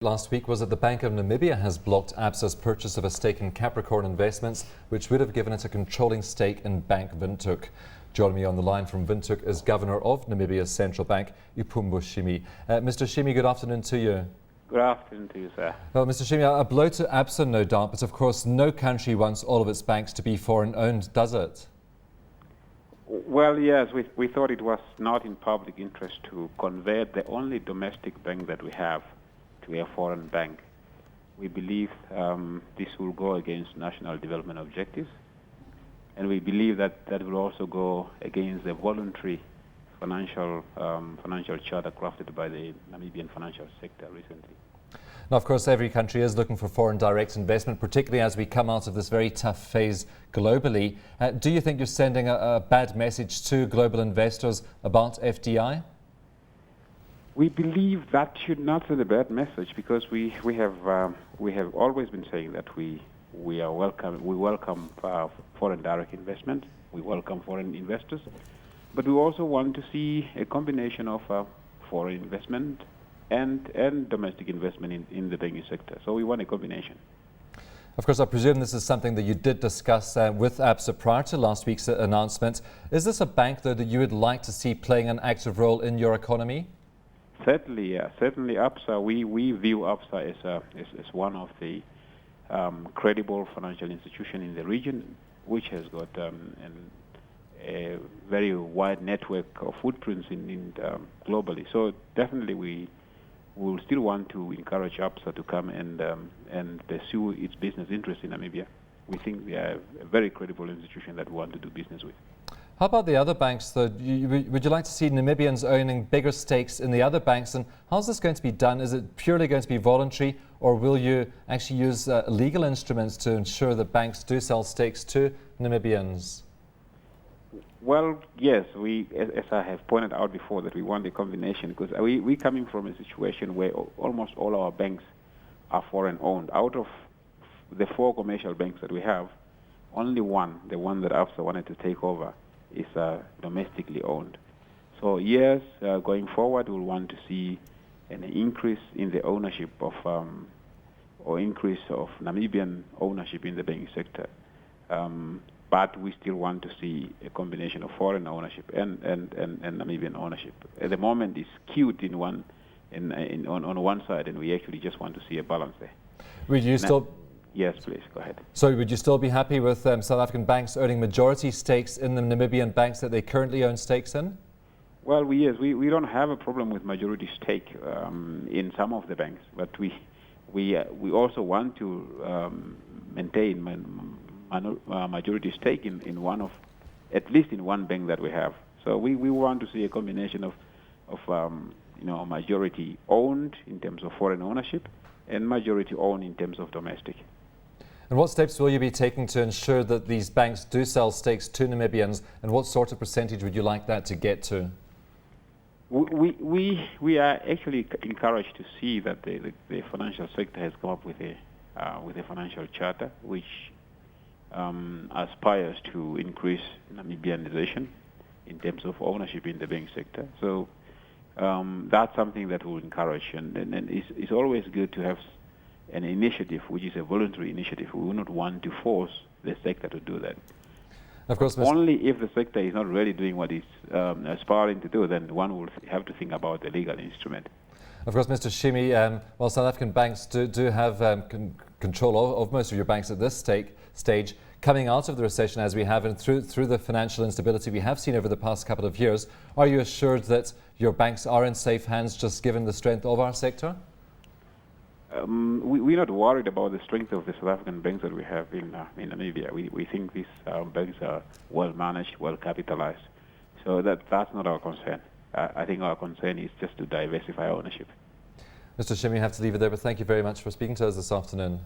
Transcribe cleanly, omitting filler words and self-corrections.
Last week was that the Bank of Namibia has blocked ABSA's purchase of a stake in Capricorn Investments, which would have given it a controlling stake in Bank Windhoek. Joining me on the line from Windhoek is Governor of Namibia's central bank, Ipumbu Shiimi. Mr. Shiimi, good afternoon to you. Good afternoon to you, sir. Well, Mr. Shiimi, a blow to ABSA, no doubt, but of course no country wants all of its banks to be foreign-owned, does it? Well, yes, we thought it was not in public interest to convert the only domestic bank that we have to a foreign bank. We believe this will go against national development objectives, and we believe that that will also go against the voluntary financial charter crafted by the Namibian financial sector recently. Now, of course, every country is looking for foreign direct investment, particularly as we come out of this very tough phase globally. Do you think you're sending a bad message to global investors about FDI? We believe that should not send a bad message, because we have always been saying that we welcome foreign direct investment, we welcome foreign investors, but we also want to see a combination of foreign investment and domestic investment in the banking sector. So we want a combination. Of course, I presume this is something that you did discuss with ABSA prior to last week's announcement. Is this a bank, though, that you would like to see playing an active role in your economy? Certainly, yeah. Certainly, ABSA. We view ABSA as one of the credible financial institutions in the region, which has got a very wide network of footprints globally. So definitely, we will still want to encourage ABSA to come and pursue its business interests in Namibia. We think we are a very credible institution that we want to do business with. How about the other banks, though? Would you like to see Namibians owning bigger stakes in the other banks? And how's this going to be done? Is it purely going to be voluntary, or will you actually use legal instruments to ensure that banks do sell stakes to Namibians? Well, yes, as I have pointed out before, that we want a combination, because we're coming from a situation where almost all our banks are foreign-owned. Out of the 4 commercial banks that we have, only one, the one that ABSA wanted to take over, is domestically owned. So yes, going forward, we'll want to see an increase in the ownership of, or increase of Namibian ownership in the banking sector. But we still want to see a combination of foreign ownership and Namibian ownership. At the moment, it's skewed on one side, and we actually just want to see a balance there. Would you still? Yes, please, go ahead. So would you still be happy with South African banks owning majority stakes in the Namibian banks that they currently own stakes in? Well, we don't have a problem with majority stake in some of the banks, but we also want to maintain majority stake in one of, at least in one bank that we have. So we want to see a combination of majority owned in terms of foreign ownership and majority owned in terms of domestic. And what steps will you be taking to ensure that these banks do sell stakes to Namibians, and what sort of percentage would you like that to get to? We are actually encouraged to see that the financial sector has come up with a financial charter which aspires to increase Namibianization in terms of ownership in the banking sector. So that's something that we'll encourage, and it's always good to have an initiative which is a voluntary initiative. We will not want to force the sector to do that. Of course, only if the sector is not really doing what it's aspiring to do, then one will have to think about the legal instrument. Of course, Mr. Shiimi, while South African banks do have control of most of your banks at this stage, coming out of the recession as we have, and through the financial instability we have seen over the past couple of years, are you assured that your banks are in safe hands, just given the strength of our sector? We're not worried about the strength of the South African banks that we have in Namibia. We think these banks are well managed, well capitalized. So that's not our concern. I think our concern is just to diversify ownership. Mr. Shiimi, we have to leave it there, but thank you very much for speaking to us this afternoon.